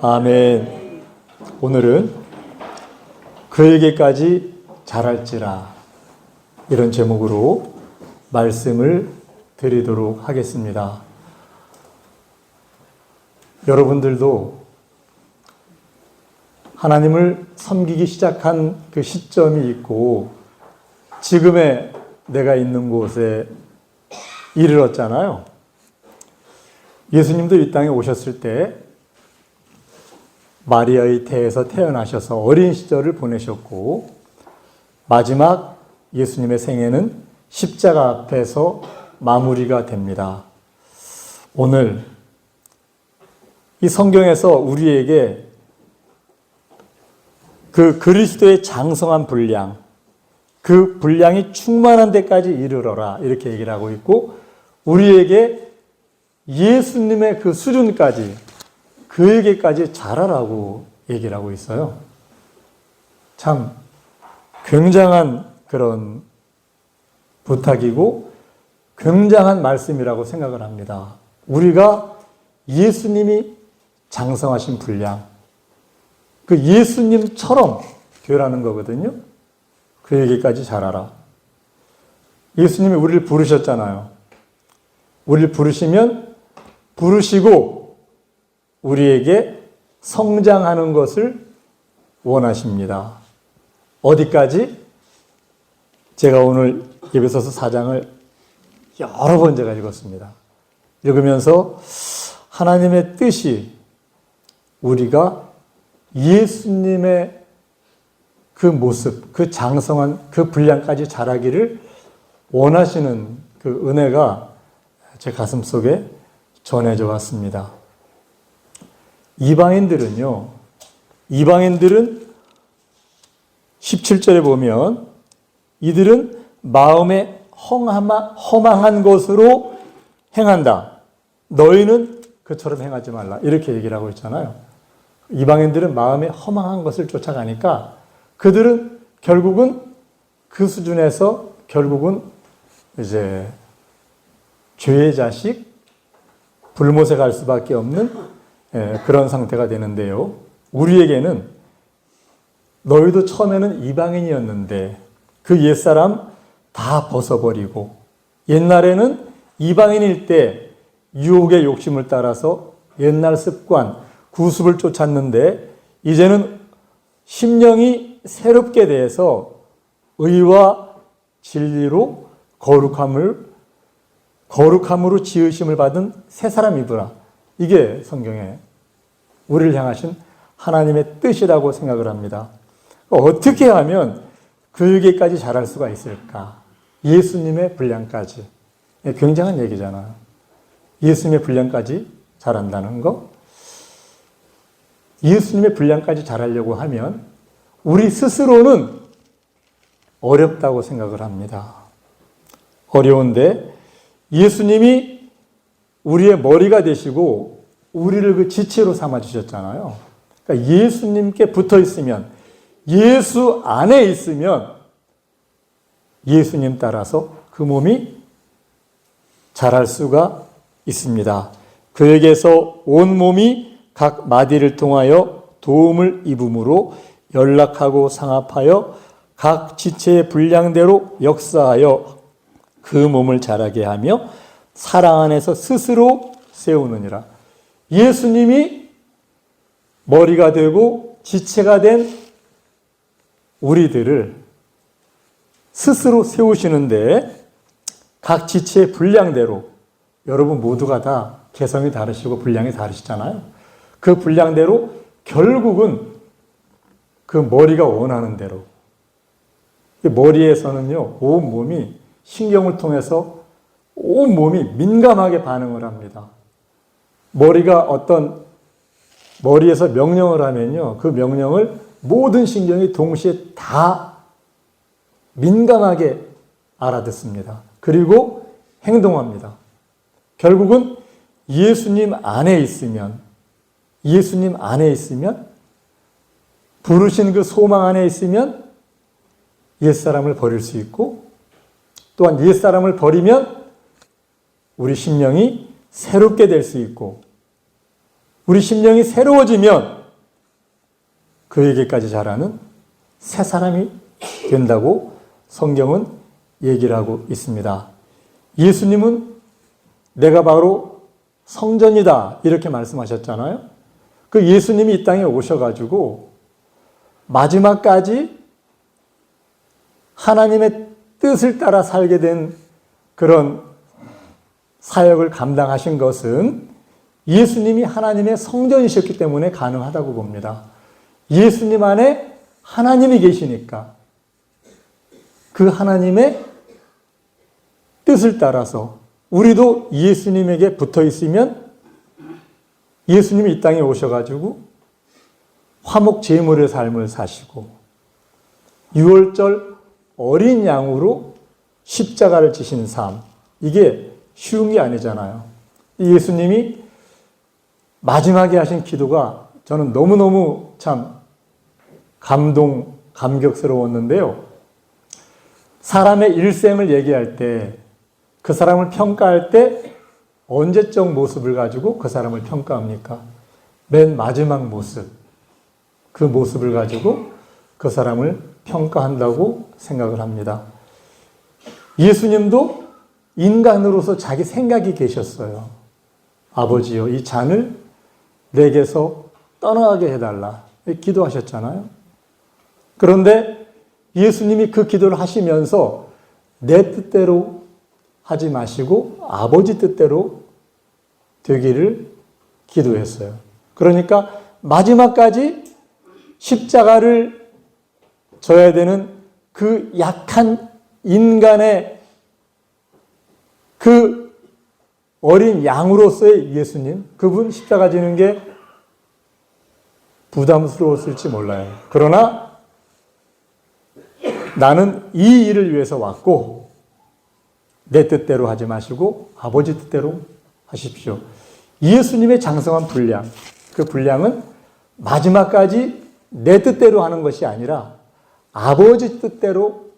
아멘. 오늘은 그에게까지 잘할지라 이런 제목으로 말씀을 드리도록 하겠습니다. 여러분들도 하나님을 섬기기 시작한 그 시점이 있고 지금의 내가 있는 곳에 이르렀잖아요. 예수님도 이 땅에 오셨을 때 마리아의 태에서 태어나셔서 어린 시절을 보내셨고 마지막 예수님의 생애는 십자가 앞에서 마무리가 됩니다. 오늘 이 성경에서 우리에게 그 그리스도의 장성한 분량, 그 분량이 충만한 데까지 이르러라 이렇게 얘기를 하고 있고 우리에게 예수님의 그 수준까지 그에게까지 잘하라고 얘기를 하고 있어요. 참 굉장한 그런 부탁이고 굉장한 말씀이라고 생각을 합니다. 우리가 예수님이 장성하신 분량, 그 예수님처럼 되라는 거거든요. 그에게까지 잘하라. 예수님이 우리를 부르셨잖아요. 우리를 부르시고 우리에게 성장하는 것을 원하십니다. 어디까지? 제가 오늘 에베소서 4장을 여러 번 제가 읽었습니다. 읽으면서 하나님의 뜻이 우리가 예수님의 그 모습, 그 장성한 그 분량까지 자라기를 원하시는 그 은혜가 제 가슴 속에 전해져 왔습니다. 이방인들은 17절에 보면 이들은 마음에 허망한 것으로 행한다. 너희는 그처럼 행하지 말라. 이렇게 얘기를 하고 있잖아요. 이방인들은 마음에 허망한 것을 쫓아가니까 그들은 결국은 그 수준에서 결국은 이제 죄의 자식, 불못에 갈 수밖에 없는 그런 상태가 되는데요. 우리에게는 너희도 처음에는 이방인이었는데 그 옛사람 다 벗어버리고 옛날에는 이방인일 때 유혹의 욕심을 따라서 옛날 습관, 구습을 쫓았는데 이제는 심령이 새롭게 돼서 의와 진리로 거룩함으로 지으심을 받은 새 사람이더라. 이게 성경에 우리를 향하신 하나님의 뜻이라고 생각을 합니다. 어떻게 하면 그에게까지 잘할 수가 있을까? 예수님의 분량까지. 굉장한 얘기잖아요. 예수님의 분량까지 잘한다는 거. 예수님의 분량까지 잘하려고 하면 우리 스스로는 어렵다고 생각을 합니다. 어려운데 예수님이 우리의 머리가 되시고 우리를 그 지체로 삼아주셨잖아요. 그러니까 예수님께 붙어 있으면, 예수 안에 있으면 예수님 따라서 그 몸이 자랄 수가 있습니다. 그에게서 온 몸이 각 마디를 통하여 도움을 입음으로 연락하고 상합하여 각 지체의 분량대로 역사하여 그 몸을 자라게 하며 사랑 안에서 스스로 세우느니라. 예수님이 머리가 되고 지체가 된 우리들을 스스로 세우시는데 각 지체의 분량대로, 여러분 모두가 다 개성이 다르시고 분량이 다르시잖아요. 그 분량대로 결국은 그 머리가 원하는 대로, 머리에서는요 온 몸이 신경을 통해서 온 몸이 민감하게 반응을 합니다. 머리에서 명령을 하면요, 그 명령을 모든 신경이 동시에 다 민감하게 알아듣습니다. 그리고 행동합니다. 결국은 예수님 안에 있으면, 부르신 그 소망 안에 있으면 옛사람을 버릴 수 있고, 또한 옛사람을 버리면 우리 심령이 새롭게 될 수 있고, 우리 심령이 새로워지면 그에게까지 자라는 새 사람이 된다고 성경은 얘기를 하고 있습니다. 예수님은 내가 바로 성전이다 이렇게 말씀하셨잖아요. 그 예수님이 이 땅에 오셔가지고 마지막까지 하나님의 뜻을 따라 살게 된 그런 사역을 감당하신 것은 예수님이 하나님의 성전이셨기 때문에 가능하다고 봅니다. 예수님 안에 하나님이 계시니까 그 하나님의 뜻을 따라서 우리도 예수님에게 붙어 있으면 예수님이 이 땅에 오셔가지고 화목 제물의 삶을 사시고 유월절 어린 양으로 십자가를 지신 삶, 이게 쉬운 게 아니잖아요. 예수님이 마지막에 하신 기도가 저는 너무너무 참 감격스러웠는데요. 사람의 일생을 얘기할 때, 그 사람을 평가할 때 언제적 모습을 가지고 그 사람을 평가합니까? 맨 마지막 모습, 그 모습을 가지고 그 사람을 평가한다고 생각을 합니다. 예수님도 인간으로서 자기 생각이 계셨어요. 아버지여, 이 잔을 내게서 떠나게 해달라 기도하셨잖아요. 그런데 예수님이 그 기도를 하시면서 내 뜻대로 하지 마시고 아버지 뜻대로 되기를 기도했어요. 그러니까 마지막까지 십자가를 져야 되는 그 약한 인간의 그 어린 양으로서의 예수님, 그분 십자가 지는 게 부담스러웠을지 몰라요. 그러나 나는 이 일을 위해서 왔고 내 뜻대로 하지 마시고 아버지 뜻대로 하십시오. 예수님의 장성한 분량, 그 분량은 마지막까지 내 뜻대로 하는 것이 아니라 아버지 뜻대로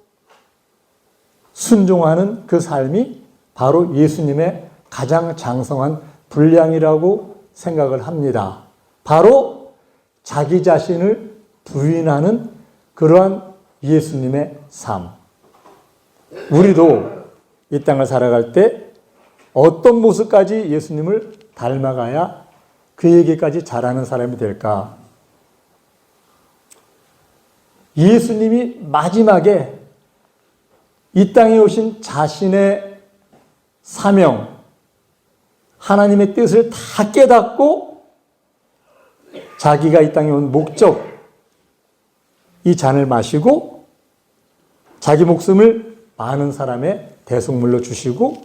순종하는 그 삶이 바로 예수님의 가장 장성한 분량이라고 생각을 합니다. 바로 자기 자신을 부인하는 그러한 예수님의 삶. 우리도 이 땅을 살아갈 때 어떤 모습까지 예수님을 닮아가야 그에게까지 자라는 사람이 될까? 예수님이 마지막에 이 땅에 오신 자신의 사명, 하나님의 뜻을 다 깨닫고 자기가 이 땅에 온 목적, 이 잔을 마시고 자기 목숨을 많은 사람의 대속물로 주시고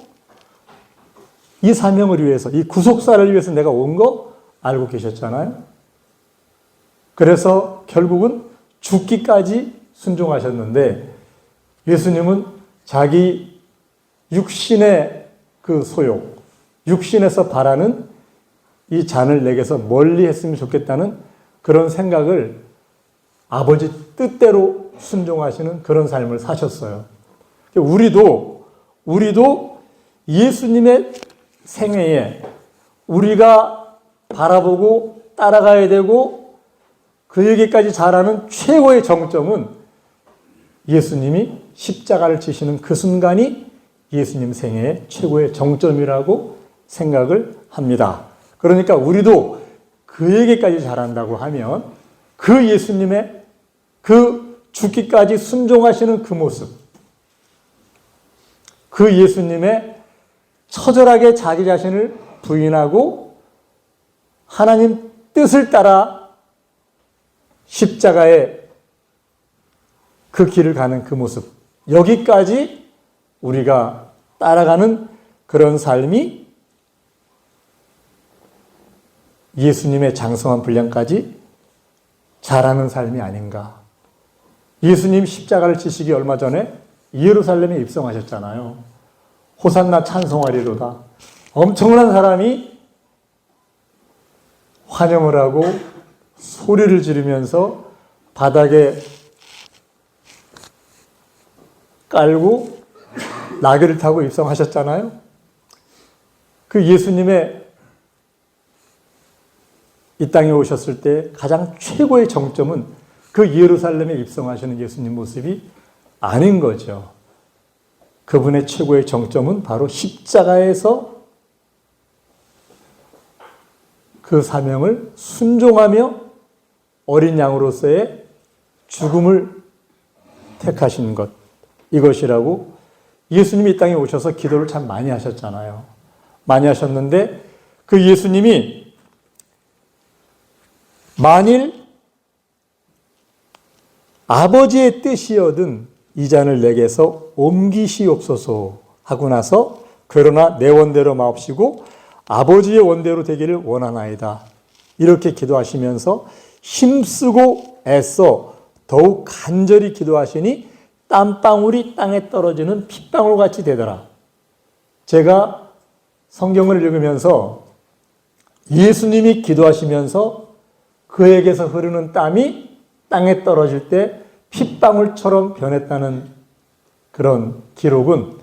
이 사명을 위해서, 이 구속사를 위해서 내가 온 거 알고 계셨잖아요. 그래서 결국은 죽기까지 순종하셨는데 예수님은 자기 육신의 그 소욕, 육신에서 바라는 이 잔을 내게서 멀리 했으면 좋겠다는 그런 생각을 아버지 뜻대로 순종하시는 그런 삶을 사셨어요. 우리도 예수님의 생애에 우리가 바라보고 따라가야 되고 그에게까지 자라는 최고의 정점은 예수님이 십자가를 지시는 그 순간이 예수님 생애의 최고의 정점이라고 생각을 합니다. 그러니까 우리도 그에게까지 자란다고 하면 그 예수님의 그 죽기까지 순종하시는 그 모습, 그 예수님의 처절하게 자기 자신을 부인하고 하나님 뜻을 따라 십자가의 그 길을 가는 그 모습, 여기까지 우리가 따라가는 그런 삶이 예수님의 장성한 분량까지 자라는 삶이 아닌가. 예수님 십자가를 지시기 얼마 전에 예루살렘에 입성하셨잖아요. 호산나 찬송하리로다. 엄청난 사람이 환영을 하고 소리를 지르면서 바닥에 깔고 나귀를 타고 입성하셨잖아요. 그 예수님의 이 땅에 오셨을 때 가장 최고의 정점은 그 예루살렘에 입성하시는 예수님 모습이 아닌 거죠. 그분의 최고의 정점은 바로 십자가에서 그 사명을 순종하며 어린 양으로서의 죽음을 택하신 것, 이것이라고 예수님이 이 땅에 오셔서 기도를 참 많이 하셨잖아요. 많이 하셨는데 그 예수님이 만일 아버지의 뜻이여든 이 잔을 내게서 옮기시옵소서 하고 나서 그러나 내 원대로 마옵시고 아버지의 원대로 되기를 원하나이다. 이렇게 기도하시면서 힘쓰고 애써 더욱 간절히 기도하시니 땀방울이 땅에 떨어지는 핏방울 같이 되더라. 제가 성경을 읽으면서 예수님이 기도하시면서 그에게서 흐르는 땀이 땅에 떨어질 때 핏방울처럼 변했다는 그런 기록은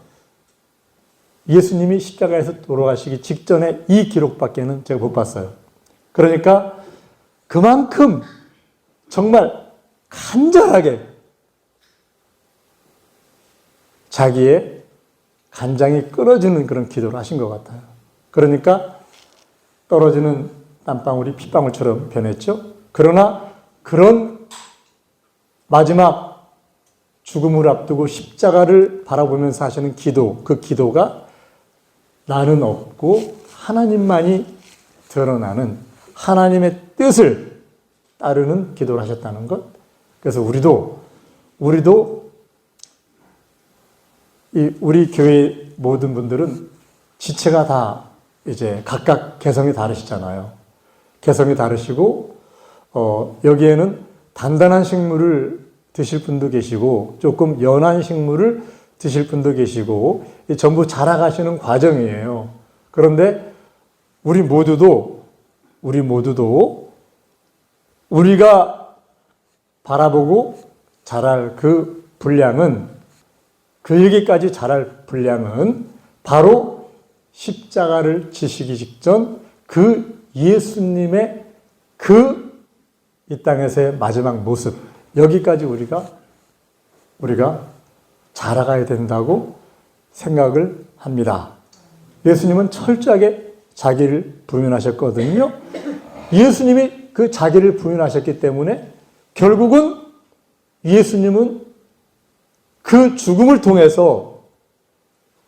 예수님이 십자가에서 돌아가시기 직전에 이 기록밖에는 제가 못 봤어요. 그러니까 그만큼 정말 간절하게 자기의 간장이 끊어지는 그런 기도를 하신 것 같아요. 그러니까 떨어지는 땀방울이 핏방울처럼 변했죠. 그러나 그런 마지막 죽음을 앞두고 십자가를 바라보면서 하시는 기도, 그 기도가 나는 없고 하나님만이 드러나는 하나님의 뜻을 따르는 기도를 하셨다는 것. 그래서 우리도 우리 교회 모든 분들은 지체가 다 이제 각각 개성이 다르시잖아요. 개성이 다르시고 여기에는 단단한 식물을 드실 분도 계시고 조금 연한 식물을 드실 분도 계시고 전부 자라가시는 과정이에요. 그런데 우리 모두도 우리가 바라보고 자랄 그 분량은 그에게까지 자랄 분량은 바로 십자가를 지시기 직전 그 예수님의 그 이 땅에서의 마지막 모습, 여기까지 우리가 자라가야 된다고 생각을 합니다. 예수님은 철저하게 자기를 부인하셨거든요. 예수님이 그 자기를 부인하셨기 때문에 결국은 예수님은 그 죽음을 통해서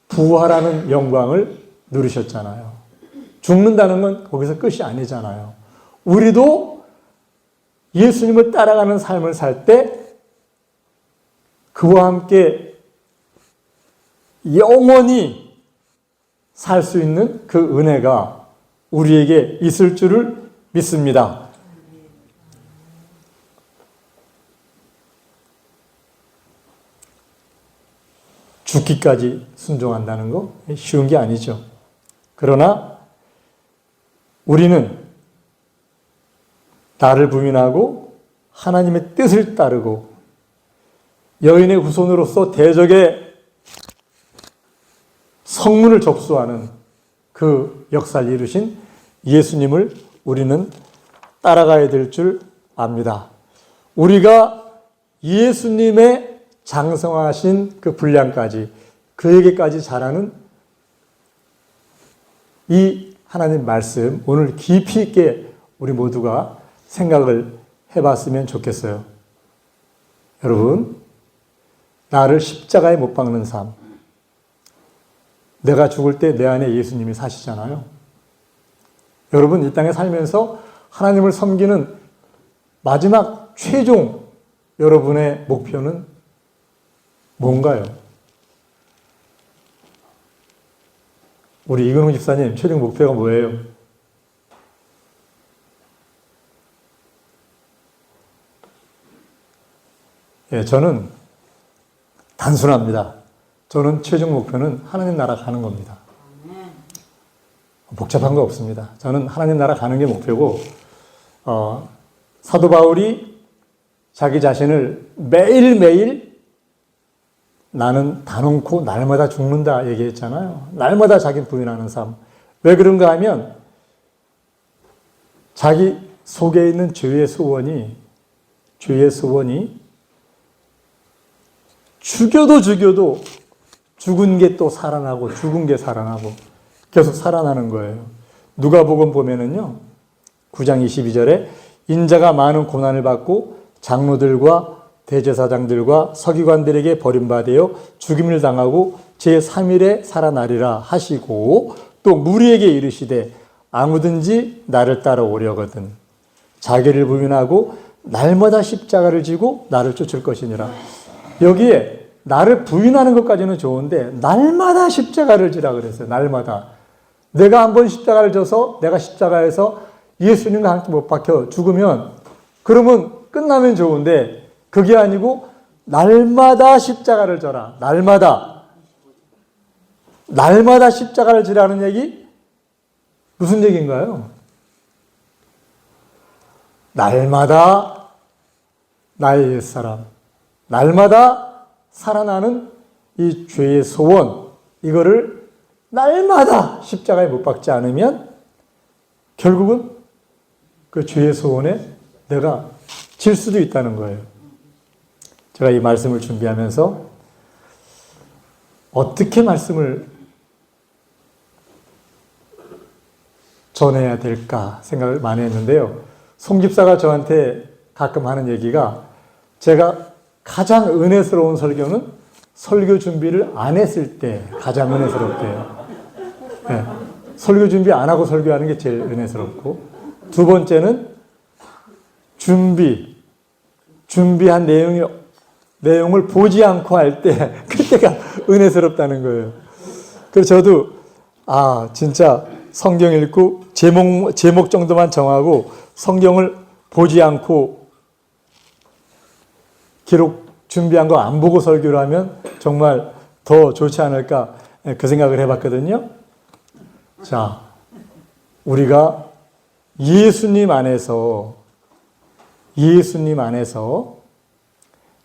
부활하는 영광을 누리셨잖아요. 죽는다는 건 거기서 끝이 아니잖아요. 우리도 예수님을 따라가는 삶을 살 때 그와 함께 영원히 살 수 있는 그 은혜가 우리에게 있을 줄을 믿습니다. 죽기까지 순종한다는 거 쉬운 게 아니죠. 그러나 우리는 나를 부인하고 하나님의 뜻을 따르고 여인의 후손으로서 대적의 성문을 접수하는 그 역사를 이루신 예수님을 우리는 따라가야 될 줄 압니다. 우리가 예수님의 장성하신 그 분량까지 그에게까지 자라는 이 하나님 말씀 오늘 깊이 있게 우리 모두가 생각을 해봤으면 좋겠어요. 여러분, 나를 십자가에 못 박는 삶, 내가 죽을 때 내 안에 예수님이 사시잖아요. 여러분, 이 땅에 살면서 하나님을 섬기는 마지막 최종 여러분의 목표는 뭔가요? 우리 이근홍 집사님 최종 목표가 뭐예요? 예, 저는 단순합니다. 저는 최종 목표는 하나님 나라 가는 겁니다. 복잡한 거 없습니다. 저는 하나님 나라 가는 게 목표고, 사도 바울이 자기 자신을 매일매일 나는 단언코 날마다 죽는다 얘기했잖아요. 날마다 자기 부인하는 삶. 왜 그런가 하면 자기 속에 있는 죄의 소원이 죽여도 죽은 게 또 살아나고 죽은 게 살아나고 계속 살아나는 거예요. 누가복음 보면은요, 9장 22절에 인자가 많은 고난을 받고 장로들과 대제사장들과 서기관들에게 버림받아 죽임을 당하고 제3일에 살아나리라 하시고, 또 무리에게 이르시되 아무든지 나를 따라오려거든 자기를 부인하고 날마다 십자가를 지고 나를 쫓을 것이니라. 여기에 나를 부인하는 것까지는 좋은데 날마다 십자가를 지라 그랬어요. 날마다. 내가 한번 십자가를 져서 내가 십자가에서 예수님과 함께 못 박혀 죽으면 그러면 끝나면 좋은데, 그게 아니고 날마다 십자가를 져라. 날마다 십자가를 지라는 얘기? 무슨 얘기인가요? 날마다 나의 옛사람, 날마다 살아나는 이 죄의 소원, 이거를 날마다 십자가에 못 박지 않으면 결국은 그 죄의 소원에 내가 질 수도 있다는 거예요. 제가 이 말씀을 준비하면서 어떻게 말씀을 전해야 될까 생각을 많이 했는데요. 송 집사가 저한테 가끔 하는 얘기가, 제가 가장 은혜스러운 설교는 설교 준비를 안 했을 때 가장 은혜스럽대요. 네. 설교 준비 안 하고 설교하는 게 제일 은혜스럽고, 두 번째는 준비한 내용을 보지 않고 할 때, 그때가 은혜스럽다는 거예요. 그래서 저도, 진짜 성경 읽고 제목 정도만 정하고 성경을 보지 않고 기록 준비한 거 안 보고 설교를 하면 정말 더 좋지 않을까, 그 생각을 해봤거든요. 자, 우리가 예수님 안에서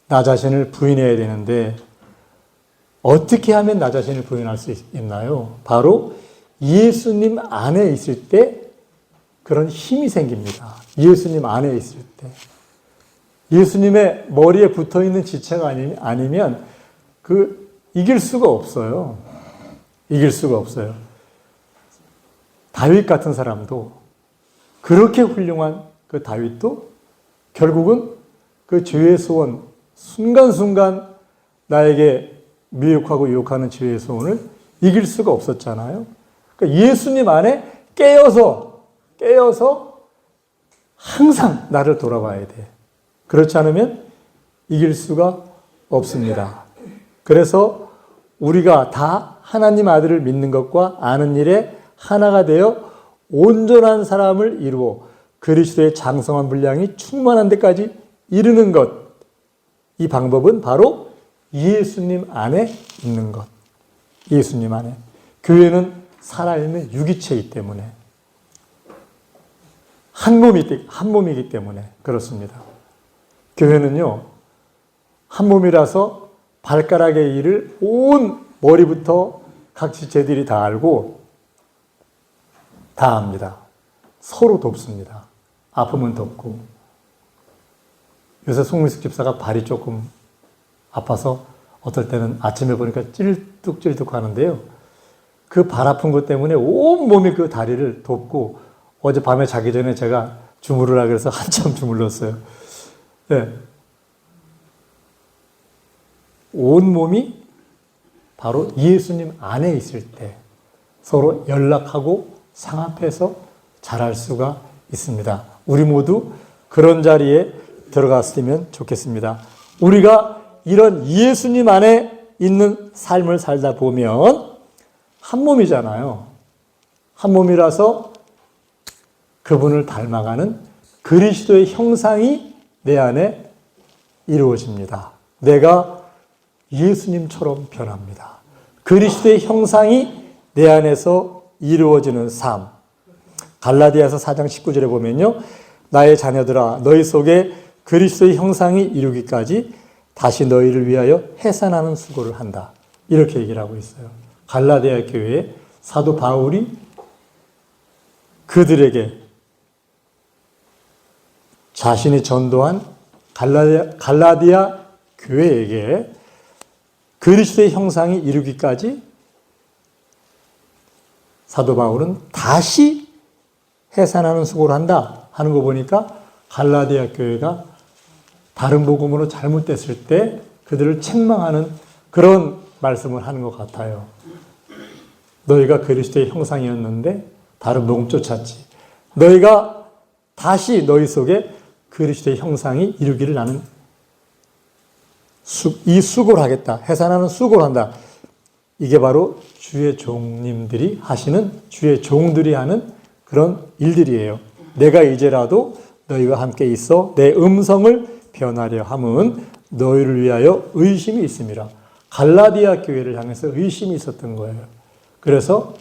나 자신을 부인해야 되는데, 어떻게 하면 나 자신을 부인할 수 있나요? 바로 예수님 안에 있을 때 그런 힘이 생깁니다. 예수님 안에 있을 때. 예수님의 머리에 붙어 있는 지체가 아니면 이길 수가 없어요. 이길 수가 없어요. 다윗 같은 사람도, 그렇게 훌륭한 그 다윗도 결국은 그 죄의 소원, 순간순간 나에게 미혹하고 유혹하는 죄의 소원을 이길 수가 없었잖아요. 그러니까 예수님 안에 깨어서 항상 나를 돌아봐야 돼. 그렇지 않으면 이길 수가 없습니다. 그래서 우리가 다 하나님 아들을 믿는 것과 아는 일에 하나가 되어 온전한 사람을 이루어 그리스도의 장성한 분량이 충만한 데까지 이르는 것, 이 방법은 바로 예수님 안에 있는 것. 예수님 안에. 교회는 살아있는 유기체이기 때문에, 한 몸이기 때문에 그렇습니다. 교회는요, 한 몸이라서 발가락의 일을 온 머리부터 각 지체들이 다 알고 다 압니다. 서로 돕습니다. 아프면 돕고. 요새 송민숙 집사가 발이 조금 아파서 어떨 때는 아침에 보니까 찔뚝찔뚝 하는데요. 그 발 아픈 것 때문에 온 몸이 그 다리를 돕고, 어제 밤에 자기 전에 제가 주무르라 그래서 한참 주물렀어요. 네. 온 몸이 바로 예수님 안에 있을 때 서로 연락하고 상합해서 잘할 수가 있습니다. 우리 모두 그런 자리에 들어갔으면 좋겠습니다. 우리가 이런 예수님 안에 있는 삶을 살다 보면 한 몸이잖아요. 한 몸이라서 그분을 닮아가는 그리스도의 형상이 내 안에 이루어집니다. 내가 예수님처럼 변합니다. 그리스도의 형상이 내 안에서 이루어지는 삶. 갈라디아서 4장 19절에 보면요, 나의 자녀들아 너희 속에 그리스도의 형상이 이루기까지 다시 너희를 위하여 해산하는 수고를 한다. 이렇게 얘기를 하고 있어요. 갈라디아 교회에 사도 바울이 그들에게 자신이 전도한 갈라디아 교회에게 그리스도의 형상이 이루기까지 사도 바울은 다시 해산하는 수고를 한다 하는 거 보니까 갈라디아 교회가 다른 복음으로 잘못됐을 때 그들을 책망하는 그런 말씀을 하는 것 같아요. 너희가 그리스도의 형상이었는데 다른 복음 쫓았지. 너희가 다시 너희 속에 그리스도의 형상이 이루기를 나는 이 수고를 하겠다. 해산하는 수고를 한다. 이게 바로 주의 종님들이 하시는, 주의 종들이 하는 그런 일들이에요. 내가 이제라도 너희와 함께 있어 내 음성을 변하려 함은 너희를 위하여 의심이 있음이라. 갈라디아 교회를 향해서 의심이 있었던 거예요. 그래서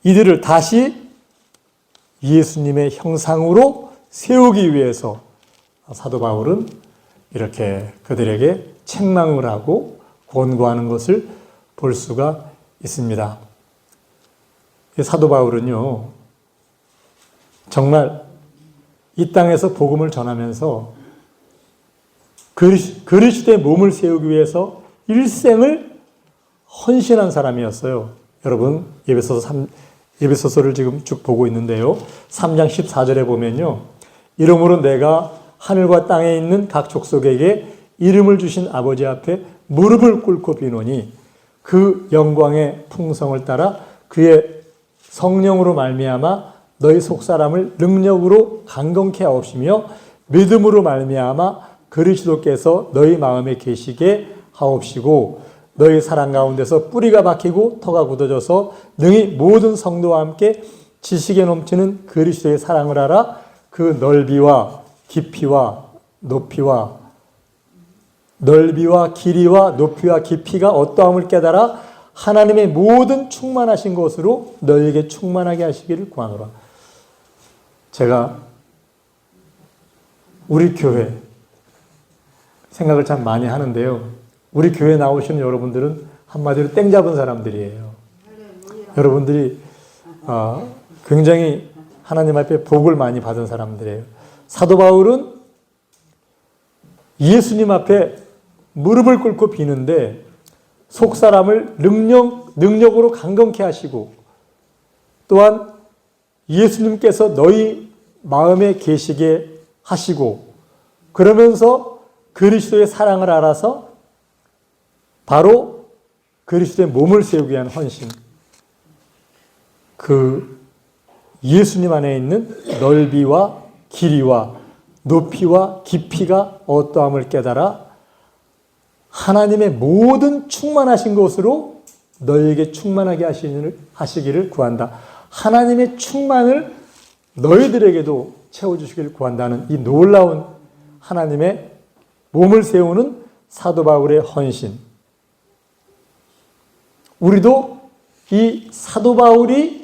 이들을 다시 예수님의 형상으로 세우기 위해서 사도 바울은 이렇게 그들에게 책망을 하고 권고하는 것을 볼 수가 있습니다. 사도 바울은요, 정말 이 땅에서 복음을 전하면서 그리스도의 몸을 세우기 위해서 일생을 헌신한 사람이었어요. 여러분, 예배소서를 지금 쭉 보고 있는데요. 3장 14절에 보면요. 이러므로 내가 하늘과 땅에 있는 각 족속에게 이름을 주신 아버지 앞에 무릎을 꿇고 비노니 그 영광의 풍성을 따라 그의 성령으로 말미암아 너희 속사람을 능력으로 강건케 하옵시며 믿음으로 말미암아 그리스도께서 너희 마음에 계시게 하옵시고 너희 사랑 가운데서 뿌리가 박히고 터가 굳어져서 능히 모든 성도와 함께 지식에 넘치는 그리스도의 사랑을 알아 그 넓이와 길이와 높이와 깊이가 어떠함을 깨달아 하나님의 모든 충만하신 것으로 너희에게 충만하게 하시기를 구하노라. 제가 우리 교회 생각을 참 많이 하는데요. 우리 교회 나오시는 여러분들은 한마디로 땡 잡은 사람들이에요. 여러분들이 굉장히 하나님 앞에 복을 많이 받은 사람들이에요. 사도 바울은 예수님 앞에 무릎을 꿇고 비는데 속사람을 능력으로 강건케 하시고 또한 예수님께서 너희 마음에 계시게 하시고 그러면서 그리스도의 사랑을 알아서 바로 그리스도의 몸을 세우기 위한 헌신, 그 예수님 안에 있는 넓이와 길이와 높이와 깊이가 어떠함을 깨달아 하나님의 모든 충만하신 것으로 너희에게 충만하게 하시기를 구한다. 하나님의 충만을 너희들에게도 채워주시기를 구한다는 이 놀라운 하나님의 몸을 세우는 사도 바울의 헌신. 우리도 이 사도 바울이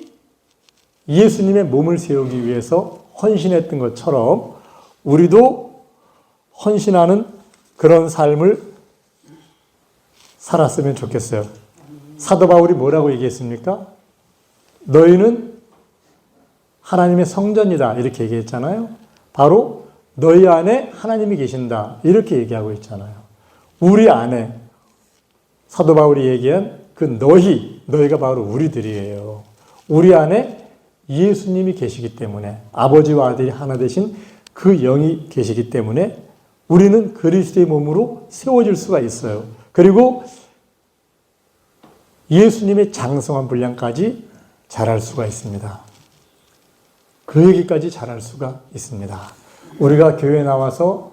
예수님의 몸을 세우기 위해서 헌신했던 것처럼 우리도 헌신하는 그런 삶을 살았으면 좋겠어요. 사도 바울이 뭐라고 얘기했습니까? 너희는 하나님의 성전이다 이렇게 얘기했잖아요. 바로 너희 안에 하나님이 계신다 이렇게 얘기하고 있잖아요. 우리 안에 사도 바울이 얘기한 그 너희가 바로 우리들이에요. 우리 안에 예수님이 계시기 때문에 아버지와 아들이 하나 되신 그 영이 계시기 때문에 우리는 그리스도의 몸으로 세워질 수가 있어요. 그리고 예수님의 장성한 분량까지 자랄 수가 있습니다. 그 얘기까지 자랄 수가 있습니다. 우리가 교회에 나와서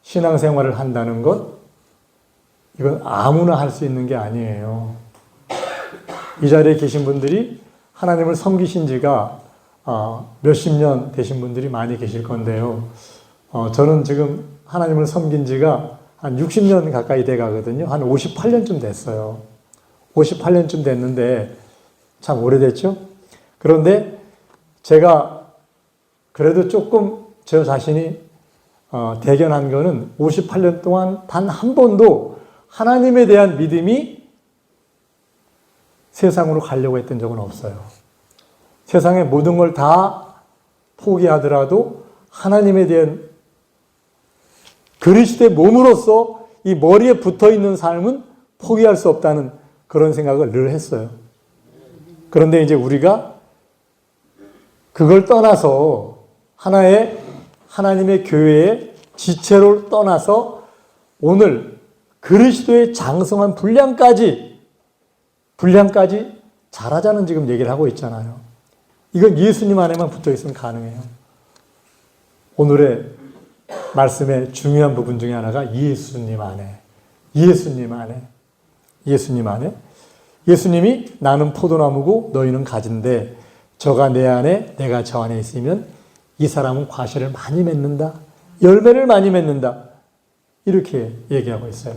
신앙생활을 한다는 것, 이건 아무나 할 수 있는 게 아니에요. 이 자리에 계신 분들이 하나님을 섬기신 지가 몇십 년 되신 분들이 많이 계실 건데요. 저는 지금 하나님을 섬긴 지가 한 60년 가까이 돼 가거든요. 한 58년쯤 됐어요. 58년쯤 됐는데 참 오래됐죠? 그런데 제가 그래도 조금 저 자신이 대견한 거는 58년 동안 단 한 번도 하나님에 대한 믿음이 세상으로 가려고 했던 적은 없어요. 세상의 모든 걸 다 포기하더라도 하나님에 대한 그리스도의 몸으로서 이 머리에 붙어 있는 삶은 포기할 수 없다는 그런 생각을 늘 했어요. 그런데 이제 우리가 그걸 떠나서 하나의 하나님의 교회의 지체로 떠나서 오늘 그리스도의 장성한 분량까지 잘하자는 지금 얘기를 하고 있잖아요. 이건 예수님 안에만 붙어 있으면 가능해요. 오늘의 말씀의 중요한 부분 중에 하나가 예수님 안에. 예수님이 나는 포도나무고 너희는 가지인데 저가 내 안에 내가 저 안에 있으면 이 사람은 과실을 많이 맺는다. 열매를 많이 맺는다. 이렇게 얘기하고 있어요.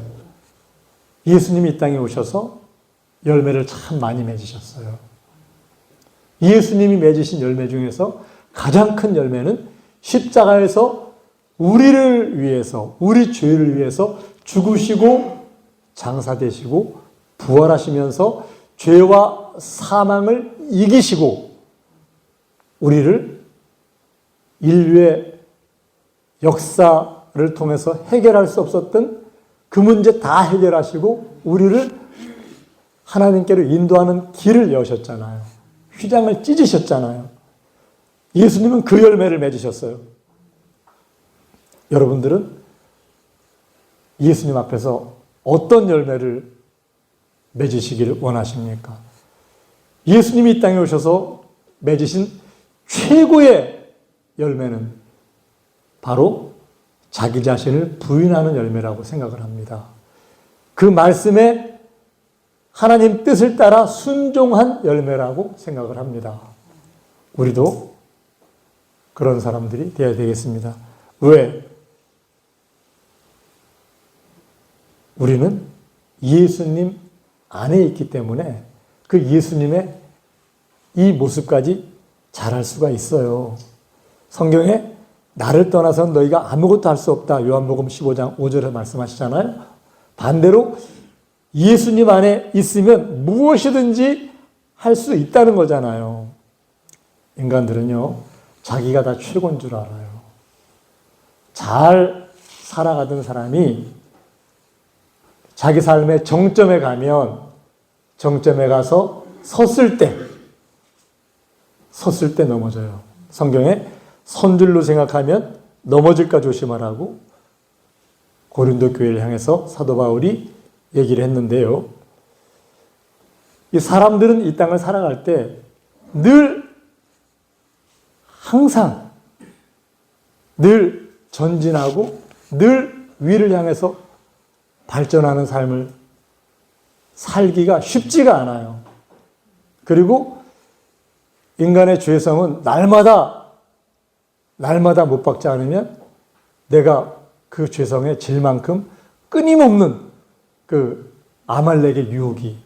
예수님이 이 땅에 오셔서 열매를 참 많이 맺으셨어요. 예수님이 맺으신 열매 중에서 가장 큰 열매는 십자가에서 우리를 위해서, 우리 죄를 위해서 죽으시고 장사되시고 부활하시면서 죄와 사망을 이기시고 우리를 인류의 역사를 통해서 해결할 수 없었던 그 문제 다 해결하시고 우리를 하나님께로 인도하는 길을 여셨잖아요. 휘장을 찢으셨잖아요. 예수님은 그 열매를 맺으셨어요. 여러분들은 예수님 앞에서 어떤 열매를 맺으시기를 원하십니까? 예수님이 이 땅에 오셔서 맺으신 최고의 열매는 바로 자기 자신을 부인하는 열매라고 생각을 합니다. 그 말씀에 하나님 뜻을 따라 순종한 열매라고 생각을 합니다. 우리도 그런 사람들이 되어야 되겠습니다. 왜? 우리는 예수님 안에 있기 때문에 그 예수님의 이 모습까지 잘할 수가 있어요. 성경에 나를 떠나서는 너희가 아무것도 할 수 없다. 요한복음 15장 5절에 말씀하시잖아요. 반대로 예수님 안에 있으면 무엇이든지 할 수 있다는 거잖아요. 인간들은요, 자기가 다 최고인 줄 알아요. 잘 살아가던 사람이 자기 삶의 정점에 가서 섰을 때 넘어져요. 성경에 선줄로 생각하면 넘어질까 조심하라고 고린도 교회를 향해서 사도 바울이 얘기를 했는데요. 이 사람들은 이 땅을 살아갈 때 항상 전진하고 늘 위를 향해서 발전하는 삶을 살기가 쉽지가 않아요. 그리고 인간의 죄성은 날마다 못 박지 않으면 내가 그 죄성에 질 만큼 끊임없는 그 아말렉의 유혹이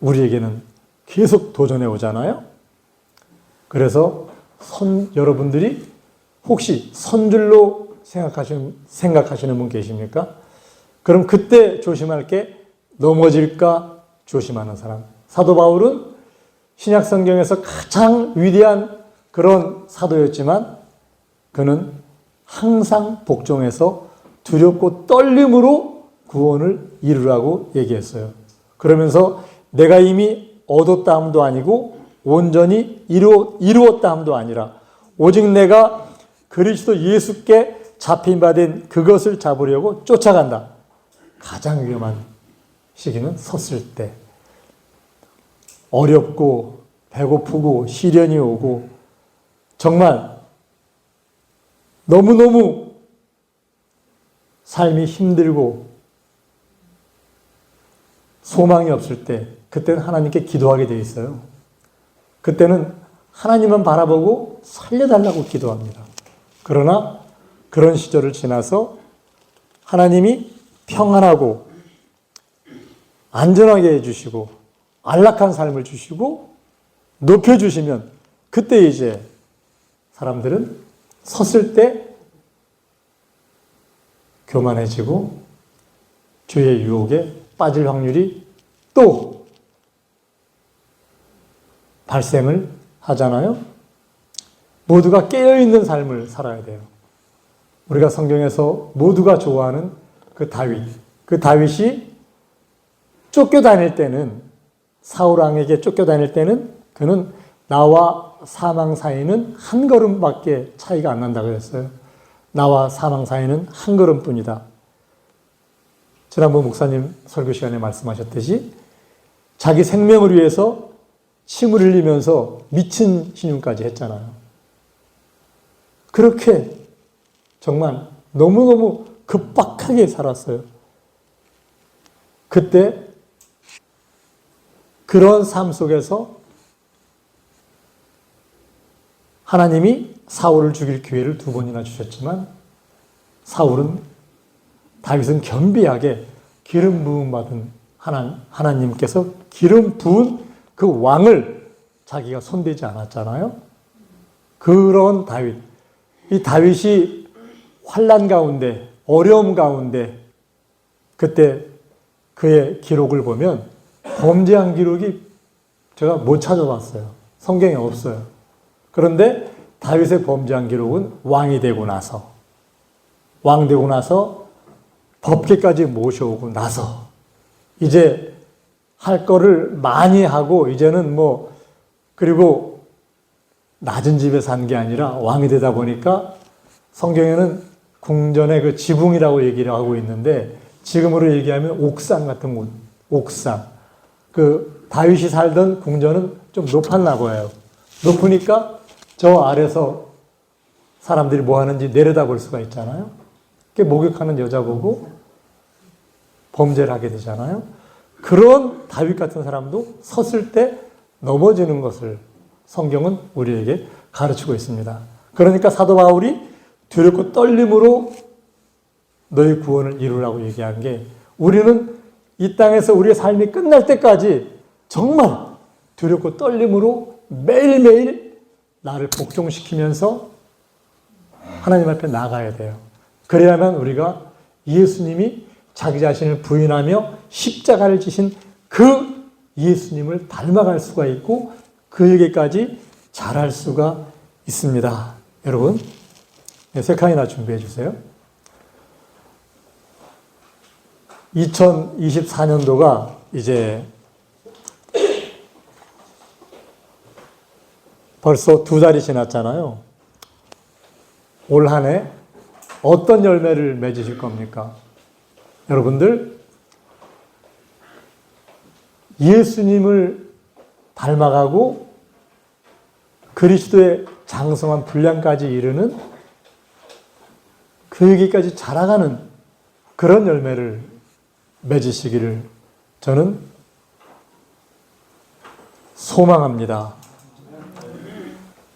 우리에게는 계속 도전해 오잖아요. 그래서 여러분들이 혹시 선줄로 생각하시는 분 계십니까? 그럼 그때 조심할 게 넘어질까 조심하는 사람. 사도 바울은 신약 성경에서 가장 위대한 그런 사도였지만 그는 항상 복종해서 두렵고 떨림으로 구원을 이루라고 얘기했어요. 그러면서 내가 이미 얻었다 함도 아니고 온전히 이루었다 함도 아니라 오직 내가 그리스도 예수께 잡힌 바 된 그것을 잡으려고 쫓아간다. 가장 위험한 시기는 섰을 때. 어렵고 배고프고 시련이 오고 정말 너무너무 삶이 힘들고 소망이 없을 때 그때는 하나님께 기도하게 돼 있어요. 그때는 하나님만 바라보고 살려달라고 기도합니다. 그러나 그런 시절을 지나서 하나님이 평안하고 안전하게 해주시고 안락한 삶을 주시고 높여주시면 그때 이제 사람들은 섰을 때 교만해지고 죄의 유혹에 빠질 확률이 또 발생을 하잖아요. 모두가 깨어있는 삶을 살아야 돼요. 우리가 성경에서 모두가 좋아하는 그 다윗. 그 다윗이 쫓겨다닐 때는, 사울 왕에게 쫓겨다닐 때는 그는 나와 사망 사이는 한 걸음밖에 차이가 안 난다고 그랬어요. 나와 사망 사이는 한 걸음뿐이다. 지난번 목사님 설교 시간에 말씀하셨듯이 자기 생명을 위해서 침을 흘리면서 미친 신용까지 했잖아요. 그렇게 정말 너무너무 급박하게 살았어요. 그때 그런 삶 속에서 하나님이 사울을 죽일 기회를 2번이나 주셨지만 다윗은 겸비하게 기름 부음 받은 하나님께서 기름 부은 그 왕을 자기가 손대지 않았잖아요. 그런 다윗. 이 다윗이 환난 가운데, 어려움 가운데 그때 그의 기록을 보면 범죄한 기록이 제가 못 찾아봤어요. 성경에 없어요. 그런데 다윗의 범죄한 기록은 왕 되고 나서 법계까지 모셔오고 나서 이제 할 거를 많이 하고 이제는 그리고 낮은 집에 산 게 아니라 왕이 되다 보니까 성경에는 궁전의 그 지붕이라고 얘기를 하고 있는데 지금으로 얘기하면 옥상 같은 곳, 옥상. 그 다윗이 살던 궁전은 좀 높았나 봐요. 높으니까 저 아래서 사람들이 뭐 하는지 내려다볼 수가 있잖아요. 목욕하는 여자 보고 범죄를 하게 되잖아요. 그런 다윗 같은 사람도 섰을 때 넘어지는 것을 성경은 우리에게 가르치고 있습니다. 그러니까 사도 바울이 두렵고 떨림으로 너희 구원을 이루라고 얘기한 게 우리는 이 땅에서 우리의 삶이 끝날 때까지 정말 두렵고 떨림으로 매일매일 나를 복종시키면서 하나님 앞에 나가야 돼요. 그래야만 우리가 예수님이 자기 자신을 부인하며 십자가를 지신 그 예수님을 닮아갈 수가 있고 그에게까지 잘할 수가 있습니다. 여러분, 세 칸이나 준비해 주세요. 2024년도가 이제 벌써 2달이 지났잖아요. 올 한 해 어떤 열매를 맺으실 겁니까? 여러분들, 예수님을 닮아가고 그리스도의 장성한 분량까지 이르는 그에게까지 자라가는 그런 열매를 맺으시기를 저는 소망합니다.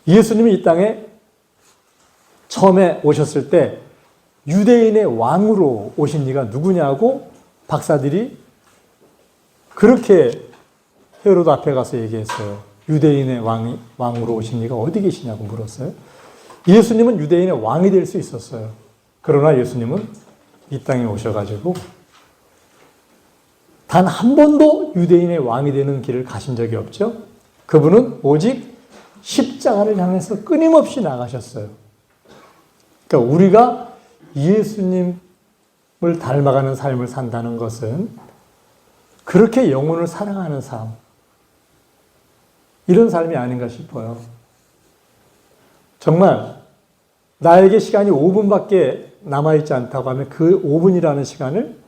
예수님이 이 땅에 처음에 오셨을 때 유대인의 왕으로 오신 이가 누구냐고 박사들이 그렇게 헤로드 앞에 가서 얘기했어요. 유대인의 왕으로 오신 이가 어디 계시냐고 물었어요. 예수님은 유대인의 왕이 될 수 있었어요. 그러나 예수님은 이 땅에 오셔가지고 단 한 번도 유대인의 왕이 되는 길을 가신 적이 없죠. 그분은 오직 십자가를 향해서 끊임없이 나가셨어요. 그러니까 우리가 예수님을 닮아가는 삶을 산다는 것은 그렇게 영혼을 사랑하는 삶, 이런 삶이 아닌가 싶어요. 정말 나에게 시간이 5분밖에 남아있지 않다고 하면 그 5분이라는 시간을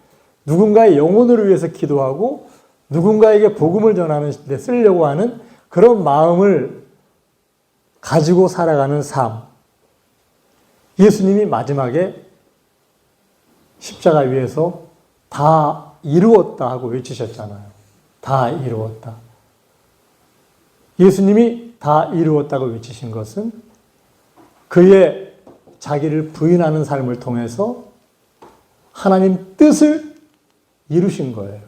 누군가의 영혼을 위해서 기도하고 누군가에게 복음을 전하는 데 쓰려고 하는 그런 마음을 가지고 살아가는 삶. 예수님이 마지막에 십자가 위에서 다 이루었다 하고 외치셨잖아요. 다 이루었다. 예수님이 다 이루었다고 외치신 것은 그의 자기를 부인하는 삶을 통해서 하나님 뜻을 이루신 거예요.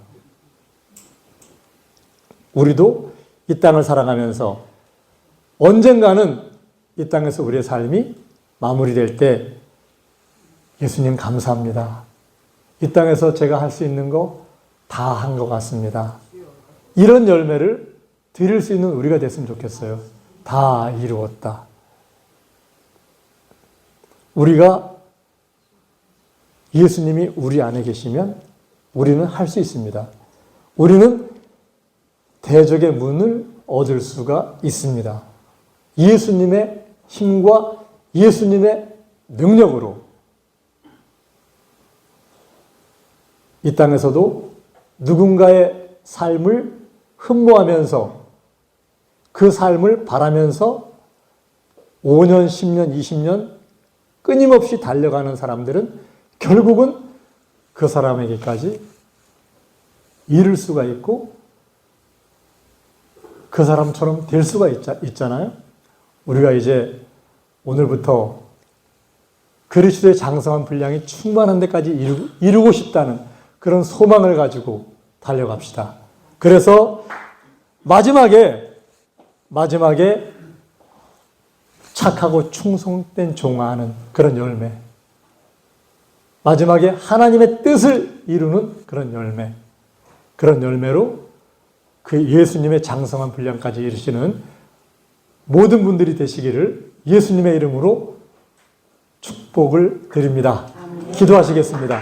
우리도 이 땅을 살아가면서 언젠가는 이 땅에서 우리의 삶이 마무리될 때 예수님 감사합니다. 이 땅에서 제가 할 수 있는 거 다 한 것 같습니다. 이런 열매를 드릴 수 있는 우리가 됐으면 좋겠어요. 다 이루었다. 우리가 예수님이 우리 안에 계시면 우리는 할 수 있습니다. 우리는 대적의 문을 얻을 수가 있습니다. 예수님의 힘과 예수님의 능력으로 이 땅에서도 누군가의 삶을 흠모하면서 그 삶을 바라면서 5년, 10년, 20년 끊임없이 달려가는 사람들은 결국은 그 사람에게까지 이룰 수가 있고 그 사람처럼 될 수가 있잖아요. 우리가 이제 오늘부터 그리스도의 장성한 분량이 충만한 데까지 이루고 싶다는 그런 소망을 가지고 달려갑시다. 그래서 마지막에 착하고 충성된 종아하는 그런 열매, 마지막에 하나님의 뜻을 이루는 그런 열매, 그런 열매로 그 예수님의 장성한 분량까지 이루시는 모든 분들이 되시기를 예수님의 이름으로 축복을 드립니다. 기도하시겠습니다.